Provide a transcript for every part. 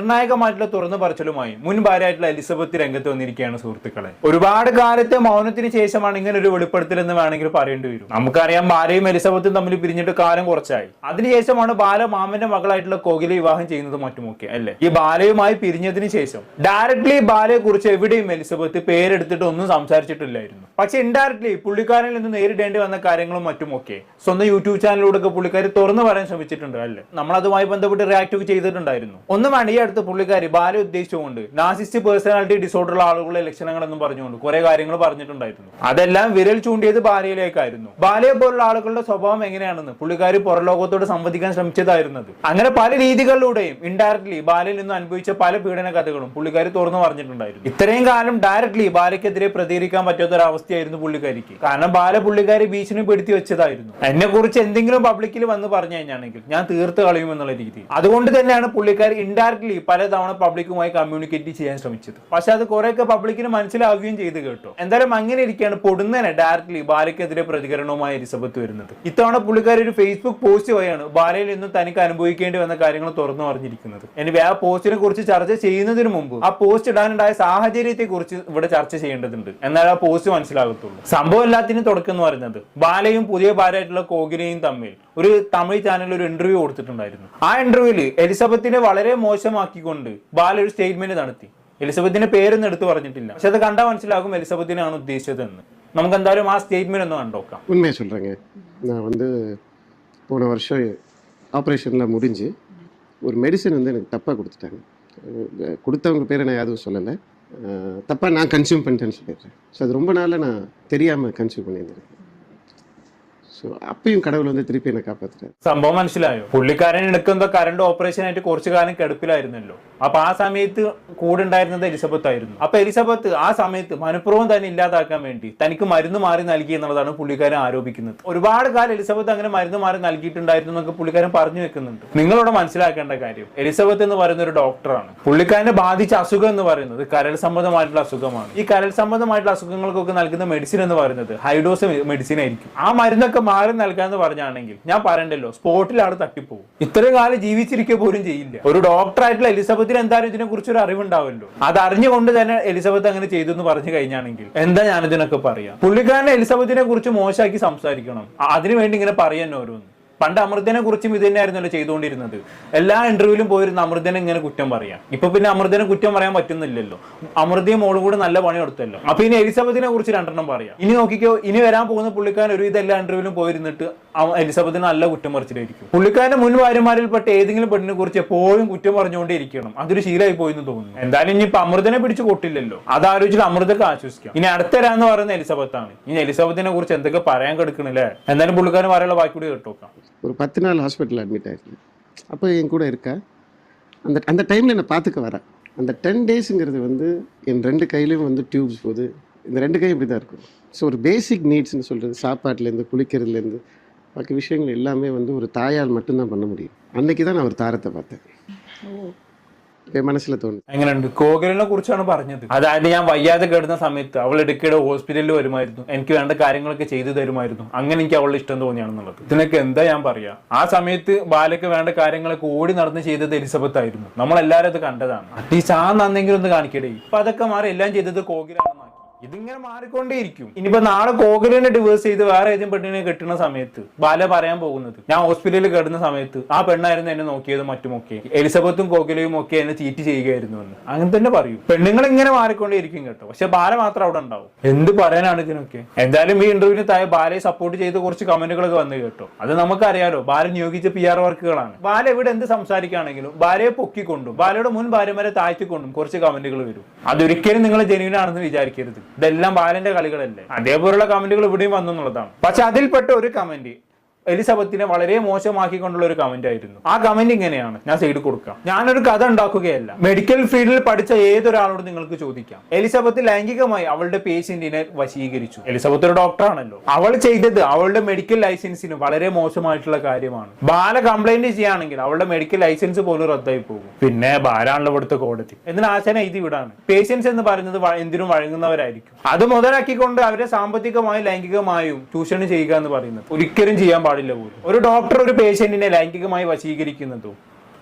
നിർണായകമായിട്ടുള്ള തുറന്നു പറച്ചിലുമായി മുൻ ഭാര്യയായിട്ടുള്ള എലിസബത്ത് രംഗത്ത് വന്നിരിക്കുകയാണ് സുഹൃത്തുക്കളെ. ഒരുപാട് കാലത്തെ മൗനത്തിന് ശേഷമാണ് ഇങ്ങനെ ഒരു വെളിപ്പെടുത്തൽ എന്ന് വേണമെങ്കിൽ പറയേണ്ടി വരും. നമുക്കറിയാം ബാലയും എലിസബത്തും തമ്മിൽ പിരിഞ്ഞിട്ട് കാലം കുറച്ചായി. അതിനുശേഷമാണ് ബാല മാമന്റെ മകളായിട്ടുള്ള കോകിലെ വിവാഹം ചെയ്യുന്നത് മറ്റുമൊക്കെ അല്ലെ. ഈ ബാലയുമായി പിരിഞ്ഞതിന് ശേഷം ഡയറക്ട്ലി ബാലയെ കുറിച്ച് എവിടെയും എലിസബത്ത് പേരെടുത്തിട്ട് ഒന്നും സംസാരിച്ചിട്ടില്ലായിരുന്നു. പക്ഷെ ഇൻഡയറക്ട്ലി പുള്ളിക്കാരനിൽ നിന്ന് നേരിടേണ്ടി വന്ന കാര്യങ്ങളും മറ്റുമൊക്കെ സ്വന്തം യൂട്യൂബ് ചാനലിലൂടെ പുള്ളിക്കാരി തുറന്നു പറയാൻ ശ്രമിച്ചിട്ടുണ്ട് അല്ലെ. നമ്മൾ അതുമായി ബന്ധപ്പെട്ട് റിയാക്ട് ഒക്കെ ചെയ്തിട്ടുണ്ടായിരുന്നു. ഒന്നും വേണ്ട, ഈ അടുത്ത് പുള്ളിക്കാരി ബാല ഉദ്ദേശിച്ചുകൊണ്ട് നാർസിസ്റ്റ് പേഴ്സണാലിറ്റി ഡിസോർഡർ ഉള്ള ആളുകളുടെ ലക്ഷണങ്ങളെന്നും പറഞ്ഞുകൊണ്ട് കുറെ കാര്യങ്ങൾ പറഞ്ഞിട്ടുണ്ടായിരുന്നു. അതെല്ലാം വിരൽ ചൂണ്ടിയത് ബാലയിലേക്കായിരുന്നു. ബാലയെ പോലുള്ള ആളുകളുടെ സ്വഭാവം എങ്ങനെയാണെന്ന് പുള്ളിക്കാരി പുറലോകത്തോട് സംവദിക്കാൻ ശ്രമിച്ചതായിരുന്നത്. അങ്ങനെ പല രീതികളിലൂടെയും ഇൻഡയറക്ട്ലി ബാലയിൽ നിന്ന് അനുഭവിച്ച പല പീഡന കഥകളും പുള്ളിക്കാരി തുറന്നു പറഞ്ഞിട്ടുണ്ടായിരുന്നു. ഇത്രയും കാലം ഡയറക്ട്ലി ബാലയ്ക്കെതിരെ പ്രതികരിക്കാൻ പറ്റാത്ത ഒരു അവസ്ഥയായിരുന്നു പുള്ളിക്കാരിക്ക്. കാരണം ബാല പുള്ളിക്കാരി ഭീഷണിപ്പെടുത്തി വെച്ചതായിരുന്നു. എന്നെ കുറിച്ച് എന്തെങ്കിലും പബ്ലിക്കിൽ വന്ന് പറഞ്ഞു കഴിഞ്ഞാണെങ്കിൽ ഞാൻ തീർത്ത് കളയും എന്നുള്ള രീതി. അതുകൊണ്ട് തന്നെയാണ് പുള്ളിക്കാരി ഇൻഡയറക്ട്ലി പലതവണ പബ്ലിക്കുമായി കമ്മ്യൂണിക്കേറ്റ് ചെയ്യാൻ ശ്രമിച്ചത്. പക്ഷെ അത് കുറെയൊക്കെ പബ്ലിക്കിന് മനസ്സിലാവുകയും ചെയ്ത് കേട്ടോ. എന്തായാലും അങ്ങനെ ഇരിക്കുകയാണ് പൊടുന്നനെ ഡയറക്ട്ലി ബാലയ്ക്കെതിരെ പ്രതികരണവുമായി എലിസബത്ത് വരുന്നത്. ഇത്തവണ പുള്ളിക്കാരി ഒരു ഫേസ്ബുക്ക് പോസ്റ്റ് വഴിയാണ് ബാലയിൽ നിന്നും തനിക്ക് അനുഭവിക്കേണ്ടി വന്ന കാര്യങ്ങൾ തുറന്നു പറഞ്ഞിരിക്കുന്നത്. എനിക്ക് ആ പോസ്റ്റിനെ കുറിച്ച് ചർച്ച ചെയ്യുന്നതിന് മുമ്പ് ആ പോസ്റ്റ് ഇടാനുണ്ടായ സാഹചര്യത്തെ കുറിച്ച് ഇവിടെ ചർച്ച ചെയ്യേണ്ടതുണ്ട്. എന്നാൽ ആ പോസ്റ്റ് മനസ്സിലാകത്തുള്ളൂ. സംഭവം എല്ലാത്തിനും തുടക്കം എന്ന് പറയുന്നത് ബാലയും പുതിയ ഭാര്യയായിട്ടുള്ള കോകിലയും തമ്മിൽ ഒരു തമിഴ് ചാനലിൽ ഒരു ഇന്റർവ്യൂ കൊടുത്തിട്ടുണ്ടായിരുന്നു. ആ ഇന്റർവ്യൂവിൽ എലിസബത്തിനെ വളരെ മോശമാക്കിക്കൊണ്ട് ബാല ഒരു സ്റ്റേറ്റ്മെന്റ് നടത്തി. എലിസബത്തിന്റെ പേരൊന്നും എടുത്തു പറഞ്ഞിട്ടില്ല. പക്ഷെ അത് കണ്ടാൽ മനസ്സിലാകും എലിസബത്തിനാണ് ഉദ്ദേശിച്ചതെന്ന്. നമുക്ക് എന്തായാലും ആ സ്റ്റേറ്റ്മെന്റ് ഒന്ന് കണ്ടോക്കാം. உண்மையை சொல்கிறேங்க. நான் போன வருஷம் ஆப்ரேஷனில் முடிஞ்சு ஒரு மெடிசன் எனக்கு தப்பாக கொடுத்துட்டாங்க. கொடுத்தவங்க பேரை நான் எதுவும் சொல்லலை. தப்பாக நான் கன்சியூம் பண்ணிட்டேன்னு சொல்லிடுறேன். ஸோ அது ரொம்ப நாளாக நான் தெரியாமல் கன்சியூம் பண்ணியிருந்தேன். അപ്പയും കടവുൾ തിരുപ്പി എന്നെ കാപ്പാത്തിട്ടാണ്. സംഭവം മനസ്സിലായോ? പുള്ളിക്കാരൻ എടുക്കുന്ന കറണ്ട് ഓപ്പറേഷൻ ആയിട്ട് കുറച്ചു കാലം കിടപ്പിലായിരുന്നല്ലോ. അപ്പൊ ആ സമയത്ത് കൂടെ ഉണ്ടായിരുന്നത് എലിസബത്ത് ആയിരുന്നു. അപ്പൊ എലിസബത്ത് ആ സമയത്ത് മനഃപൂർവ്വം തന്നെ ഇല്ലാതാക്കാൻ വേണ്ടി തനിക്ക് മരുന്ന് മാറി നൽകി എന്നുള്ളതാണ് പുള്ളിക്കാരൻ ആരോപിക്കുന്നത്. ഒരുപാട് കാലം എലിസബത്ത് അങ്ങനെ മരുന്ന് മാറി നൽകിയിട്ടുണ്ടായിരുന്നു എന്നൊക്കെ പുള്ളിക്കാരൻ പറഞ്ഞു വെക്കുന്നുണ്ട്. നിങ്ങളോട് മനസ്സിലാക്കേണ്ട കാര്യം, എലിസബത്ത് എന്ന് പറയുന്ന ഒരു ഡോക്ടറാണ്. പുള്ളിക്കാരനെ ബാധിച്ച അസുഖം എന്ന് പറയുന്നത് കരൾ സംബന്ധമായിട്ടുള്ള അസുഖമാണ്. ഈ കരൾ സംബന്ധമായിട്ടുള്ള അസുഖങ്ങൾക്കൊക്കെ നൽകുന്ന മെഡിസിൻ എന്ന് പറയുന്നത് ഹൈഡോസ് മെഡിസിൻ ആയിരിക്കും. ആ മരുന്നൊക്കെ മാറി നൽകാന്ന് പറഞ്ഞാണെങ്കിൽ ഞാൻ പറയണ്ടല്ലോ, സ്പോട്ടിൽ ആള് തട്ടിപ്പോവും. ഇത്രയും കാലം ജീവിച്ചിരിക്കുക പോലും ചെയ്യില്ല. ഒരു ഡോക്ടർ ആയിട്ടുള്ള എലിസബത്തിന് എന്തായാലും ഇതിനെ കുറിച്ച് ഒരു അറിവുണ്ടാവല്ലോ. അത് അറിഞ്ഞുകൊണ്ട് തന്നെ എലിസബത്ത് അങ്ങനെ ചെയ്തു എന്ന് പറഞ്ഞു കഴിഞ്ഞാണെങ്കിൽ എന്താ ഞാനിതിനൊക്കെ പറയാം. പുള്ളിക്കാരനെ എലിസബത്തിനെ കുറിച്ച് മോശമാക്കി സംസാരിക്കണം, അതിനുവേണ്ടി ഇങ്ങനെ പറയാൻ ഓരോന്ന്. പണ്ട് അമൃതനെ കുറിച്ചും ഇത് തന്നെയായിരുന്നല്ലോ ചെയ്തുകൊണ്ടിരുന്നത്. എല്ലാ ഇന്റർവ്യൂവിലും പോയിരുന്ന അമൃതനെ ഇങ്ങനെ കുറ്റം പറയാം. ഇപ്പൊ പിന്നെ അമൃതനെ കുറ്റം പറയാൻ പറ്റുന്നില്ലല്ലോ. അമൃതയും മോളും കൂടെ നല്ല പണി കൊടുത്തല്ലോ. അപ്പൊ ഇനി എലിസബത്തിനെ കുറിച്ച് രണ്ടെണ്ണം പറയാം. ഇനി നോക്കിക്കോ, ഇനി വരാൻ പോകുന്ന പുള്ളിക്കാരൻ ഒരു ഇതെല്ലാ ഇന്റർവ്യൂവിലും പോയിരുന്നിട്ട് എലിസബത്തിന് നല്ല കുറ്റം പറിച്ചിട്ടായിരിക്കും. പുള്ളിക്കാരന്റെ മുൻ ഭാര്യമാരിൽപ്പെട്ട ഏതെങ്കിലും പെണ്ണിനെ കുറിച്ച് എപ്പോഴും കുറ്റം പറഞ്ഞുകൊണ്ടിരിക്കണം. അതൊരു ശീലമായി പോയെന്ന് തോന്നുന്നു. എന്തായാലും ഇനി ഇപ്പൊ അമൃതനെ പിടിച്ച് കൊട്ടില്ലല്ലോ, അതാലോചിച്ചിട്ട് അമൃതക്ക് ആശ്വസിക്കാം. ഇനി അടുത്തരാന്ന് പറയുന്ന എലിസബത്താണ്. ഇനി എലിസബത്തിനെ കുറിച്ച് എന്തൊക്കെ പറയാൻ കിടക്കണില്ലേ. എന്തായാലും പുള്ളിക്കാരൻ പറയാനുള്ള ബാക്കി കൂടി കേട്ടോക്കാം. ஒரு 10 நாள் ஹாஸ்பிட்டலில் அட்மிட் ஆகிருக்கேன். அப்போ என் கூட இருக்கா அந்த டைமில் என்னை பார்த்துக்க வரேன். அந்த 10 டேஸுங்கிறது என் 2 கையிலையும் டியூப்ஸ் போகுது. இந்த 2 கையும் இப்படி தான் இருக்கும். ஸோ ஒரு பேசிக் நீட்ஸ்ன்னு சொல்கிறது, சாப்பாட்டிலேருந்து குளிக்கிறதுலேருந்து பாக்கி விஷயங்கள் எல்லாமே ஒரு தாயால் மட்டும்தான் பண்ண முடியும். அன்னைக்கு தான் நான் ஒரு தாரத்தை பார்த்தேன். മനസ്സിൽ തോന്നി. എങ്ങനെയുണ്ട്? കോകിലിനെ കുറിച്ചാണ് പറഞ്ഞത്. അതായത് ഞാൻ വയ്യാതെ കിടന്ന സമയത്ത് അവൾ ഇടയ്ക്കിടെ ഹോസ്പിറ്റലിൽ വരുമായിരുന്നു, എനിക്ക് വേണ്ട കാര്യങ്ങളൊക്കെ ചെയ്തു തരുമായിരുന്നു. അങ്ങനെ എനിക്ക് അവളുടെ ഇഷ്ടം തോന്നിയാണെന്നുള്ളത്. ഇതിനൊക്കെ എന്താ ഞാൻ പറയാ. ആ സമയത്ത് ബാലയ്ക്ക് വേണ്ട കാര്യങ്ങളൊക്കെ ഓടി നടന്ന് ചെയ്തത് എലിസബത്ത് ആയിരുന്നു. നമ്മളെല്ലാരും അത് കണ്ടതാണ്. അറ്റ്ലീസ്റ്റ് ആ നന്നെങ്കിലും ഒന്ന് കാണിക്കടേ. ഇപ്പൊ അതൊക്കെ മാറി എല്ലാം ചെയ്തത് കോകിലാണെന്നാണ്. ഇതിങ്ങനെ മാറിക്കൊണ്ടേയിരിക്കും. ഇനിയിപ്പോ നാളെ കോകിലിനെ ഡിവേഴ്സ് ചെയ്ത് വേറെ ഏതെങ്കിലും പെണ്ണിനെ കെട്ടുന്ന സമയത്ത് ബാല പറയാൻ പോകുന്നത്, ഞാൻ ഹോസ്പിറ്റലിൽ കിടന്ന സമയത്ത് ആ പെണ്ണായിരുന്നു എന്നെ നോക്കിയതും മറ്റുമൊക്കെ, എലിസബത്തും കോകിലയും ഒക്കെ എന്നെ ചീറ്റ് ചെയ്യുകയായിരുന്നു എന്ന് അങ്ങനെ തന്നെ പറയും. പെണ്ണുങ്ങൾ ഇങ്ങനെ മാറിക്കൊണ്ടേയിരിക്കും കേട്ടോ. പക്ഷെ ബാല മാത്രം അവിടെ ഉണ്ടാവും. എന്ത് പറയാനാണ് ഇതിനൊക്കെ. എന്തായാലും ഈ ഇന്റർവ്യൂവിന് താഴെ ബാലയെ സപ്പോർട്ട് ചെയ്ത് കുറച്ച് കമന്റുകളൊക്കെ വന്നു കേട്ടോ. അത് നമുക്കറിയാലോ, ബാല നിയോഗിച്ച PR വർക്കുകളാണ്. ബാല ഇവിടെ എന്ത് സംസാരിക്കുകയാണെങ്കിലും ബാലയെ പൊക്കിക്കൊണ്ടും ബാലയുടെ മുൻ ഭാര്യമാരെ താഴ്ത്തിക്കൊണ്ടും കുറച്ച് കമന്റുകൾ വരും. അതൊരിക്കലും നിങ്ങൾ ജെന്യൂൻ ആണെന്ന് വിചാരിക്കരുത്. ഇതെല്ലാം ബാലന്റെ കളികളല്ലേ. അതേപോലുള്ള കമന്റുകൾ ഇവിടെയും വന്നു എന്നുള്ളതാണ്. പക്ഷെ അതിൽപ്പെട്ട ഒരു കമന്റ് എലിസബത്തിനെ വളരെ മോശമാക്കിക്കൊണ്ടുള്ള ഒരു കമന്റ് ആയിരുന്നു. ആ കമന്റ് ഇങ്ങനെയാണ്, ഞാൻ സൈഡ് കൊടുക്കാം. ഞാനൊരു കഥ ഉണ്ടാക്കുകയല്ല. മെഡിക്കൽ ഫീൽഡിൽ പഠിച്ച ഏതൊരാളോട് നിങ്ങൾക്ക് ചോദിക്കാം. എലിസബത്ത് ലൈംഗികമായി അവളുടെ പേഷ്യന്റിനെ വശീകരിച്ചു. എലിസബത്ത് ഒരു ഡോക്ടറാണല്ലോ. അവൾ ചെയ്തത് അവളുടെ മെഡിക്കൽ ലൈസൻസിന് വളരെ മോശമായിട്ടുള്ള കാര്യമാണ്. ബാല കംപ്ലൈന്റ് ചെയ്യുകയാണെങ്കിൽ അവളുടെ മെഡിക്കൽ ലൈസൻസ് പോലും റദ്ദായി പോകും. പിന്നെ ബാലാണല്ലോ ഇവിടുത്തെ കോടതി. എന്തിന് ആശാന എഴുതി വിടാണ്. പേഷ്യൻസ് എന്ന് പറയുന്നത് എന്തിനും വഴങ്ങുന്നവരായിരിക്കും. അത് മുതലാക്കിക്കൊണ്ട് അവരെ സാമ്പത്തികമായും ലൈംഗികമായും ചൂഷണം ചെയ്യുക എന്ന് പറയുന്നത് ഒരിക്കലും ചെയ്യാൻ പാടില്ല പോലും. ഒരു ഡോക്ടർ ഒരു പേഷ്യന്റിനെ ലൈംഗികമായി വശീകരിക്കുന്നതോ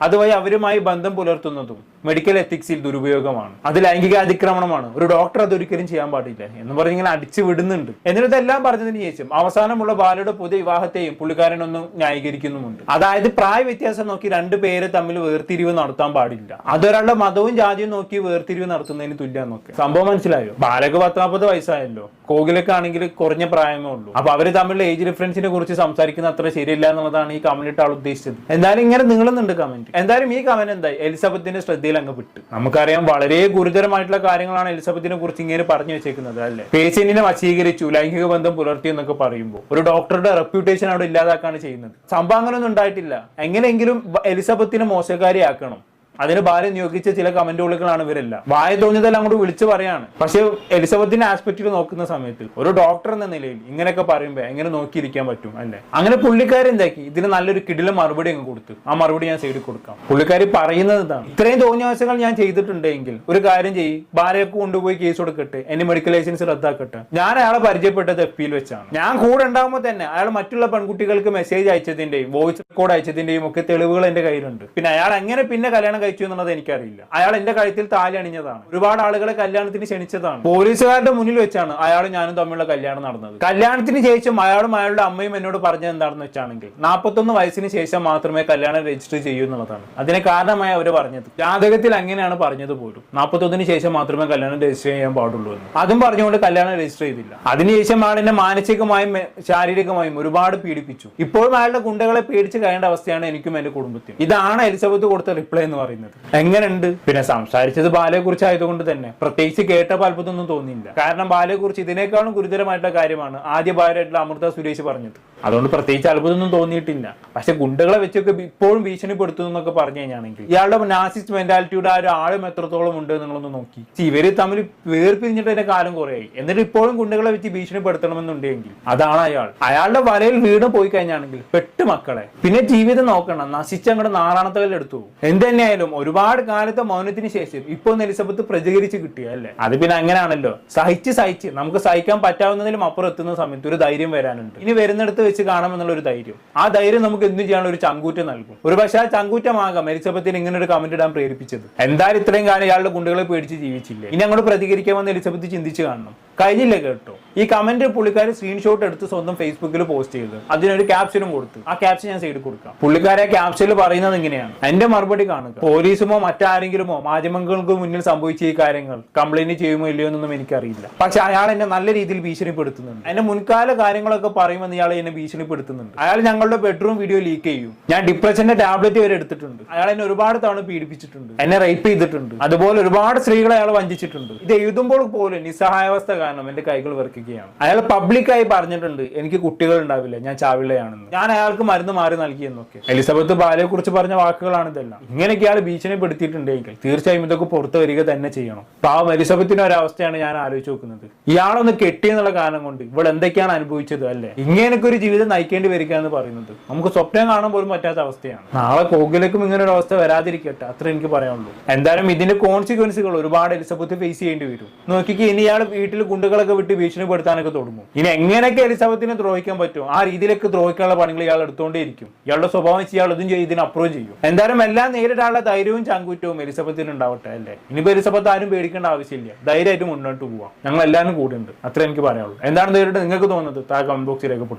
അതുവഴി അവരുമായി ബന്ധം പുലർത്തുന്നതും മെഡിക്കൽ എത്തിക്സിൽ ദുരുപയോഗമാണ്. അത് ലൈംഗിക അതിക്രമണമാണ്. ഒരു ഡോക്ടർ അതൊരിക്കലും ചെയ്യാൻ പാടില്ല എന്ന് പറഞ്ഞ് ഇങ്ങനെ അടിച്ചു വിടുന്നുണ്ട്. എന്നിട്ട് ഇതെല്ലാം പറഞ്ഞതിന് ശേഷം അവസാനമുള്ള ബാലയുടെ പുതിയ വിവാഹത്തെയും പുള്ളിക്കാരനൊന്നും ന്യായീകരിക്കുന്നുമുണ്ട്. അതായത് പ്രായ വ്യത്യാസം നോക്കി രണ്ടു പേര് തമ്മിൽ വേർതിരിവ് നടത്താൻ പാടില്ല, അതൊരാളുടെ മതവും ജാതിയും നോക്കി വേർതിരിവ് നടത്തുന്നതിന് തുല്യാന്നൊക്കെ. സംഭവം മനസ്സിലായോ? ബാലക്ക് 40 വയസ്സായല്ലോ, കോകിലൊക്കെ കുറഞ്ഞ പ്രായമേ ഉള്ളൂ. അപ്പൊ അവര് തമ്മിലുള്ള ഏജ് ഡിഫറൻസിനെ കുറിച്ച് സംസാരിക്കുന്ന അത്ര ശരിയല്ല എന്നുള്ളതാണ് ഈ കമന്റ് ആൾ ഉദ്ദേശിച്ചത്. എന്തായാലും ഇങ്ങനെ നീളുന്നുണ്ട് കമന്റ്. എന്തായാലും ഈ കമന്റ് എന്തായി എലിസബത്തിന്റെ ശ്രദ്ധയിൽ അങ്ങ് വിട്ട്. നമുക്കറിയാം വളരെ ഗുരുതരമായിട്ടുള്ള കാര്യങ്ങളാണ് എലിസബത്തിനെ കുറിച്ച് ഇങ്ങനെ പറഞ്ഞു വെച്ചേക്കുന്നത് അല്ലെ. പേഷ്യന്റിനെ വശീകരിച്ചു, ലൈംഗിക ബന്ധം പുലർത്തി എന്നൊക്കെ പറയുമ്പോൾ ഒരു ഡോക്ടറുടെ റെപ്യൂട്ടേഷൻ അവിടെ ഇല്ലാതാക്കാണ് ചെയ്യുന്നത്. സംഭവം അങ്ങനെയൊന്നും ഉണ്ടായിട്ടില്ല. എങ്ങനെയെങ്കിലും എലിസബത്തിനെ മോശക്കാരിയാക്കണം, അതിന് ഭാര്യ നിയോഗിച്ച ചില കമന്റുകളാണ് ഇവരെല്ലാം. വായ തോന്നിയതെല്ലാം അങ്ങോട്ട് വിളിച്ചു പറയാണ്. പക്ഷെ എലിസബത്തിന്റെ ആസ്പെക്റ്റിൽ നോക്കുന്ന സമയത്ത് ഒരു ഡോക്ടർ എന്ന നിലയിൽ ഇങ്ങനെയൊക്കെ പറയുമ്പോ എങ്ങനെ നോക്കിയിരിക്കാൻ പറ്റും അല്ലെ. അങ്ങനെ പുള്ളിക്കാരി എന്താക്കി ഇതിന് നല്ലൊരു കിടിലം മറുപടി അങ്ങ് കൊടുത്തു. ആ മറുപടി ഞാൻ സൈഡിൽ കൊടുക്കാം. പുള്ളിക്കാരി പറയുന്നത് ഇതാണ്: ഇത്രയും തോന്നിയാവശങ്ങൾ ഞാൻ ചെയ്തിട്ടുണ്ടെങ്കിൽ ഒരു കാര്യം ചെയ്യും, ഭാര്യയൊക്കെ കൊണ്ടുപോയി കേസ് കൊടുക്കട്ടെ, എന്റെ മെഡിക്കൽ ലൈസൻസ് റദ്ദാക്കട്ടെ. ഞാൻ അയാളെ പരിചയപ്പെട്ടത് FP-യിൽ വെച്ചാണ്. ഞാൻ കൂടെ ഉണ്ടാകുമ്പോൾ തന്നെ അയാൾ മറ്റുള്ള പെൺകുട്ടികൾക്ക് മെസ്സേജ് അയച്ചതിന്റെയും വോയിസ് റെക്കോർഡ് അയച്ചതിന്റെയും ഒക്കെ തെളിവുകൾ എന്റെ കയ്യിലുണ്ട്. പിന്നെ അയാൾ എങ്ങനെ പിന്നെ കല്യാണം കഴിച്ചു എന്നുള്ളത് എനിക്കറിയില്ല. അയാൾ എന്റെ കഴുത്തിൽ താലി അണിഞ്ഞതാണ്, ഒരുപാട് ആളുകളെ കല്യാണത്തിന് ക്ഷണിച്ചതാണ്. പോലീസുകാരുടെ മുന്നിൽ വെച്ചാണ് അയാളും ഞാനും തമ്മിലുള്ള കല്യാണം നടന്നത്. കല്യാണത്തിന് ശേഷം അയാളും അയാളുടെ അമ്മയും എന്നോട് പറഞ്ഞത് എന്താണെന്ന് വെച്ചാണെങ്കിൽ 41 വയസ്സിന് ശേഷം മാത്രമേ കല്യാണം രജിസ്റ്റർ ചെയ്യൂ എന്നുള്ളതാണ്. അതിന് കാരണമായി അവർ പറഞ്ഞത് ജാതകത്തിൽ അങ്ങനെയാണ് പറഞ്ഞത് പോലും, 41 ശേഷം മാത്രമേ കല്യാണം രജിസ്റ്റർ ചെയ്യാൻ പാടുള്ളൂ എന്ന്. അതും പറഞ്ഞുകൊണ്ട് കല്യാണം രജിസ്റ്റർ ചെയ്തില്ല. അതിനുശേഷം അയാൾ എന്നെ മാനസികമായും ശാരീരികമായും ഒരുപാട് പീഡിപ്പിച്ചു. ഇപ്പോഴും അയാളുടെ ഗുണ്ടകളെ പേടിച്ച് കഴിയേണ്ട അവസ്ഥയാണ് എനിക്കും എന്റെ കുടുംബത്തിനും. ഇതാണ് എലിസബത്ത് കൊടുത്ത റിപ്ലൈ എന്ന് പറയുന്നത്. എങ്ങനെയുണ്ട്? പിന്നെ സംസാരിച്ചത് ബാലയെ കുറിച്ച് ആയതുകൊണ്ട് തന്നെ പ്രത്യേകിച്ച് കേട്ടപ്പോൾ അത്ഭുതമൊന്നും തോന്നിയില്ല. കാരണം ബാലയെ കുറിച്ച് ഇതിനേക്കാളും ഗുരുതരമായിട്ടുള്ള കാര്യമാണ് ആദ്യ ഭാര്യയായിട്ടുള്ള അമൃത സുരേഷ് പറഞ്ഞത്. അതുകൊണ്ട് പ്രത്യേകിച്ച് അത്ഭുതമൊന്നും തോന്നിയിട്ടില്ല. പക്ഷെ ഗുണ്ടകളെ വെച്ചൊക്കെ ഇപ്പോഴും ഭീഷണിപ്പെടുത്തുന്നു എന്നൊക്കെ പറഞ്ഞു കഴിഞ്ഞാണെങ്കിൽ ഇയാളുടെ നാസിസ്റ്റ് മെന്റാലിറ്റിയുടെ ആ ഒരു ആഴം എത്രത്തോളം ഉണ്ട് എന്നുള്ളതൊന്ന് നോക്കി. ഇവര് തമ്മിൽ വേർപിരിഞ്ഞിട്ട് അതിന്റെ കാലം കുറയായി, എന്നിട്ട് ഇപ്പോഴും ഗുണ്ടകളെ വെച്ച് ഭീഷണിപ്പെടുത്തണമെന്നുണ്ടെങ്കിൽ അതാണ് അയാളുടെ വലയിൽ വീട് പോയി കഴിഞ്ഞാണെങ്കിൽ പെട്ട് മക്കളെ പിന്നെ ജീവിതം നോക്കണം, നശിച്ച് അങ്ങോട്ട് നാറാണത്തവരിൽ എടുത്തു. എന്തുതന്നെയായാലും ഒരുപാട് കാലത്തെ മൗനത്തിന് ശേഷം ഇപ്പൊ എലിസബത്ത് പ്രതികരിച്ച് കിട്ടിയ അല്ലേ. അത് പിന്നെ അങ്ങനെയാണല്ലോ, സഹിച്ച് നമുക്ക് സഹിക്കാൻ പറ്റാവുന്നതിലും അപ്പുറം എത്തുന്ന സമയത്ത് ഒരു ധൈര്യം വരാനുണ്ട്. ഇനി വരുന്നിടത്ത് വെച്ച് കാണാമെന്നുള്ള ഒരു ധൈര്യം, ആ ധൈര്യം നമുക്ക് എന്ത് ചെയ്യാനുള്ള ഒരു ചങ്കൂറ്റം നൽകും. ഒരു പക്ഷേ ആ ചങ്കൂറ്റമാകാം എലിസബത്തിന് ഇങ്ങനെ ഒരു കമന്റ് ഇടാൻ പ്രേരിപ്പിച്ചത്. എന്തായാലും ഇത്രയും കാലം ഇയാളുടെ ഗുണ്ടകളെ പേടിച്ച് ജീവിച്ചില്ലേ, ഇനി അങ്ങോട്ട് പ്രതികരിക്കാമെന്ന് എലിസബത്ത് ചിന്തിച്ച് കാണണം. കഴിഞ്ഞില്ല കേട്ടോ. ഈ കമന്റ് പുള്ളിക്കാരി സ്ക്രീൻഷോട്ട് എടുത്ത് സ്വന്തം ഫേസ്ബുക്കിൽ പോസ്റ്റ് ചെയ്ത് അതിനൊരു ക്യാപ്ഷനും കൊടുത്തു. ആ ക്യാപ്ഷൻ ഞാൻ സൈഡിൽ കൊടുക്കാം. പുള്ളിക്കാരെ ക്യാപ്ഷനിൽ പറയുന്നത് ഇങ്ങനെയാണ്: എന്റെ മറുപടി കാണുക. പോലീസുമോ മറ്റാരെങ്കിലുമോ മാധ്യമങ്ങൾക്ക് മുന്നിൽ സംഭവിച്ച ഈ കാര്യങ്ങൾ കംപ്ലൈന്റ് ചെയ്യുമോ ഇല്ലയോ എന്നൊന്നും എനിക്കറിയില്ല. പക്ഷെ അയാൾ എന്നെ നല്ല രീതിയിൽ ഭീഷണിപ്പെടുത്തുന്നുണ്ട്. എന്റെ മുൻകാല കാര്യങ്ങളൊക്കെ പറയുമെന്ന് ഇയാൾ എന്നെ ഭീഷണിപ്പെടുത്തുന്നുണ്ട്. അയാൾ ഞങ്ങളുടെ ബെഡ്റൂം വീഡിയോ ലീക്ക് ചെയ്യും. ഞാൻ ഡിപ്രഷന്റെ ടാബ്ലറ്റ് വരെ എടുത്തിട്ടുണ്ട്. അയാൾ എന്നെ ഒരുപാട് തവണ പീഡിപ്പിച്ചിട്ടുണ്ട്, എന്നെ റേപ്പ് ചെയ്തിട്ടുണ്ട്. അതുപോലെ ഒരുപാട് സ്ത്രീകളെ അയാൾ വഞ്ചിച്ചിട്ടുണ്ട്. ഇത് എഴുതുമ്പോൾ പോലും നിസ്സഹായാവസ്ഥ കാരണം എന്റെ കൈകൾ വിറക്കുകയാണ്. അയാൾ പബ്ലിക്കായി പറഞ്ഞിട്ടുണ്ട് എനിക്ക് കുട്ടികൾ ഉണ്ടാവില്ല, ഞാൻ ചാവിള്ളയാണെന്ന്. ഞാൻ അയാൾക്ക് മരുന്ന് മാറി നൽകിയെന്നൊക്കെ. എലിസബത്ത് ബാലയെ കുറിച്ച് പറഞ്ഞ വാക്കുകളാണ് ഇതെല്ലാം. ഇങ്ങനെയൊക്കെ ഇയാൾ ഭീഷണിപ്പെടുത്തിയിട്ടുണ്ടെങ്കിൽ തീർച്ചയായും ഇതൊക്കെ പുറത്തു വരിക തന്നെ ചെയ്യണം. പാവം എലിസബത്തിന്റെ ഒരവസ്ഥയാണ് ഞാൻ ആലോചിച്ച് നോക്കുന്നത്. ഇയാളൊന്ന് കെട്ടിയെന്നുള്ള കാരണം കൊണ്ട് ഇവിടെ എന്തൊക്കെയാണ് അനുഭവിച്ചത് അല്ലെ. ഇങ്ങനെയൊക്കെ ഒരു ജീവിതം നയിക്കേണ്ടി വരിക എന്ന് പറയുന്നത് നമുക്ക് സ്വപ്നം കാണാൻ പോലും പറ്റാത്ത അവസ്ഥയാണ്. നാളെ കോകിലേക്കും ഇങ്ങനെ ഒരു അവസ്ഥ വരാതിരിക്കട്ടെ, അത്ര എനിക്ക് പറയാനുള്ളൂ. എന്തായാലും ഇതിന്റെ കോൺസിക്വൻസുകൾ ഒരുപാട് എലിസബത്ത് ഫേസ് ചെയ്യേണ്ടി വരും. നോക്കിക്ക് ഇനി ഇയാൾ വീട്ടിൽ ഗുണ്ടകളൊക്കെ വിട്ട് ഭീഷണിപ്പെടുത്താനൊക്കെ തുടങ്ങും. ഇനി എങ്ങനെയൊക്കെ എലിസബത്തിനെ ദ്രോഹിക്കാൻ പറ്റും ആ രീതിയിലേക്ക് ദ്രോഹിക്കാനുള്ള പണികൾ ഇയാൾ എടുത്തുകൊണ്ടേയിരിക്കും. ഇയാളുടെ സ്വഭാവം വെച്ച് ഇയാൾ ഇതും ചെയ്യും, ഇതിനപ്പുറം ചെയ്യും. എന്തായാലും എല്ലാം നേരിടാനുള്ള ധൈര്യവും ചങ്കൂറ്റവും എലിസബത്തിന് ഉണ്ടാവട്ടെ അല്ലേ. ഇനിയിപ്പോ എലിസബത്ത് ആരും പേടിക്കേണ്ട ആവശ്യമില്ല, ധൈര്യമായിട്ട് മുന്നോട്ട് പോവാം. ഞങ്ങൾ എല്ലാവരും കൂടെ ഉണ്ട്, അത്ര എനിക്ക് പറയാനുള്ളൂ. എന്താണ് നേരിട്ട് നിങ്ങൾക്ക് തോന്നുന്നത് താഴെ കമന്റ് ബോക്സിൽ രേഖപ്പെടുത്തും.